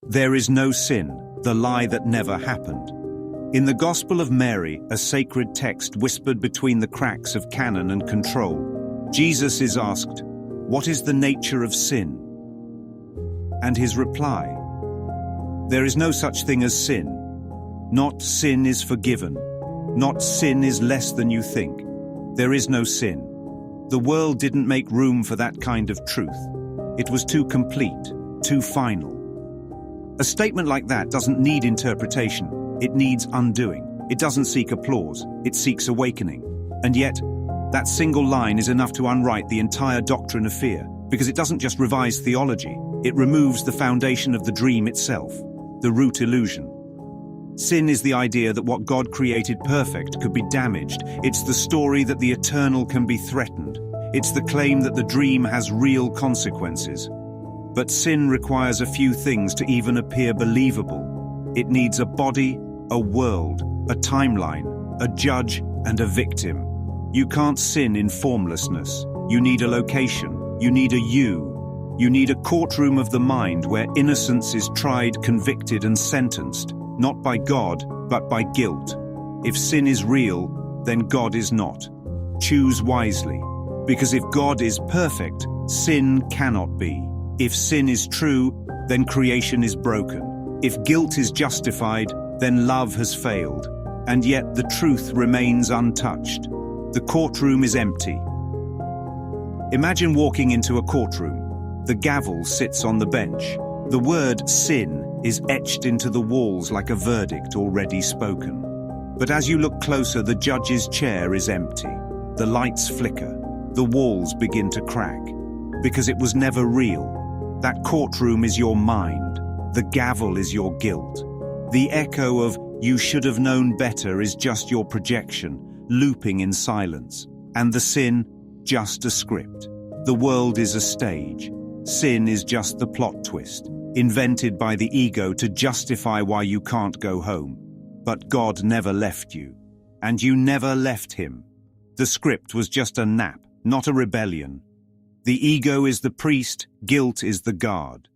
There is no sin, the lie that never happened. In the Gospel of Mary, a sacred text whispered between the cracks of canon and control, Jesus is asked, "What is the nature of sin?" And his reply, "There is no such thing as sin. Not sin is forgiven. Not sin is less than you think. There is no sin." The world didn't make room for that kind of truth. It was too complete, too final. A statement like that doesn't need interpretation. It needs undoing. It doesn't seek applause. It seeks awakening. And yet, that single line is enough to unwrite the entire doctrine of fear, because it doesn't just revise theology. It removes the foundation of the dream itself, the root illusion. Sin is the idea that what God created perfect could be damaged. It's the story that the eternal can be threatened. It's the claim that the dream has real consequences. But sin requires a few things to even appear believable. It needs a body, a world, a timeline, a judge, and a victim. You can't sin in formlessness. You need a location. You need a you. You need a courtroom of the mind where innocence is tried, convicted, and sentenced, not by God, but by guilt. If sin is real, then God is not. Choose wisely, because if God is perfect, sin cannot be. If sin is true, then creation is broken. If guilt is justified, then love has failed. And yet the truth remains untouched. The courtroom is empty. Imagine walking into a courtroom. The gavel sits on the bench. The word sin is etched into the walls like a verdict already spoken. But as you look closer, the judge's chair is empty. The lights flicker. The walls begin to crack. Because it was never real. That courtroom is your mind. The gavel is your guilt. The echo of "you should have known better" is just your projection, looping in silence. And the sin, just a script. The world is a stage. Sin is just the plot twist, invented by the ego to justify why you can't go home. But God never left you. And you never left him. The script was just a nap, not a rebellion. The ego is the priest, guilt is the guard.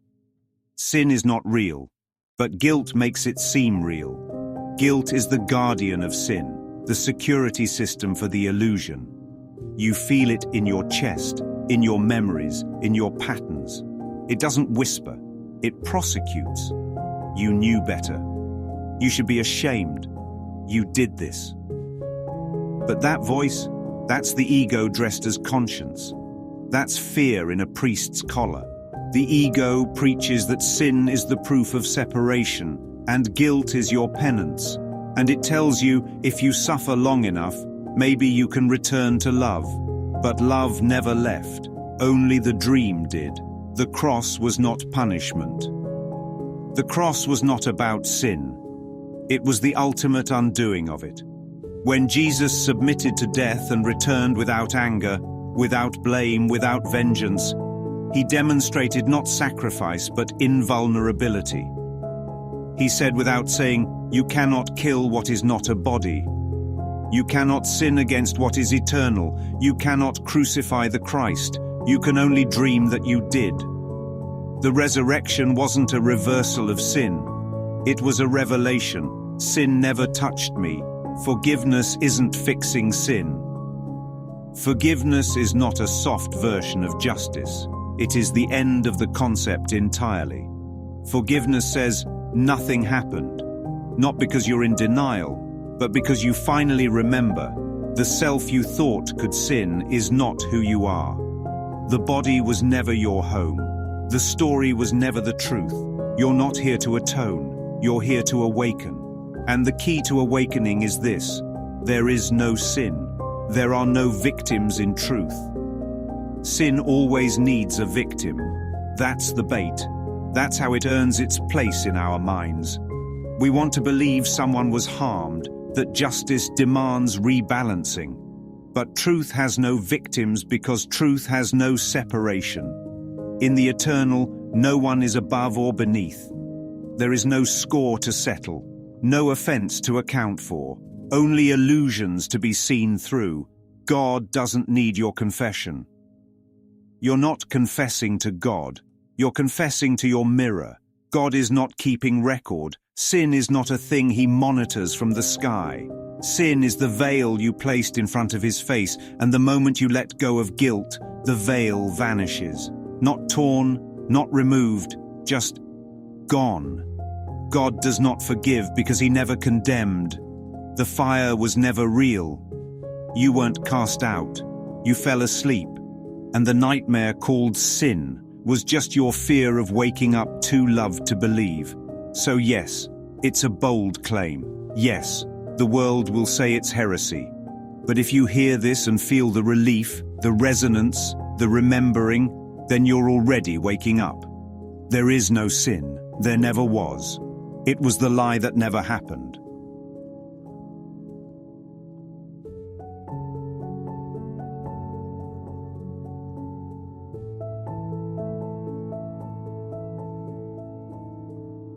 Sin is not real, but guilt makes it seem real. Guilt is the guardian of sin, the security system for the illusion. You feel it in your chest, in your memories, in your patterns. It doesn't whisper, it prosecutes. You knew better. You should be ashamed. You did this. But that voice, that's the ego dressed as conscience. That's fear in a priest's collar. The ego preaches that sin is the proof of separation, and guilt is your penance. And it tells you, if you suffer long enough, maybe you can return to love. But love never left. Only the dream did. The cross was not punishment. The cross was not about sin. It was the ultimate undoing of it. When Jesus submitted to death and returned without anger, without blame, without vengeance, he demonstrated not sacrifice but invulnerability. He said without saying, "You cannot kill what is not a body. You cannot sin against what is eternal. You cannot crucify the Christ. You can only dream that you did." The resurrection wasn't a reversal of sin. It was a revelation. Sin never touched me. Forgiveness isn't fixing sin. Forgiveness is not a soft version of justice. It is the end of the concept entirely. Forgiveness says, nothing happened. Not because you're in denial, but because you finally remember the self you thought could sin is not who you are. The body was never your home. The story was never the truth. You're not here to atone. You're here to awaken. And the key to awakening is this: there is no sin. There are no victims in truth. Sin always needs a victim. That's the bait. That's how it earns its place in our minds. We want to believe someone was harmed, that justice demands rebalancing. But truth has no victims because truth has no separation. In the eternal, no one is above or beneath. There is no score to settle, no offense to account for, only illusions to be seen through. God doesn't need your confession. You're not confessing to God. You're confessing to your mirror, God is not keeping record. Sin is not a thing he monitors from the sky. Sin is the veil you placed in front of his face, and the moment you let go of guilt, the veil vanishes. Not torn, not removed, just gone. God does not forgive because he never condemned. The fire was never real. You weren't cast out. You fell asleep. And the nightmare called sin was just your fear of waking up too loved to believe. So yes, it's a bold claim. Yes, the world will say it's heresy. But if you hear this and feel the relief, the resonance, the remembering, then you're already waking up. There is no sin. There never was. It was the lie that never happened.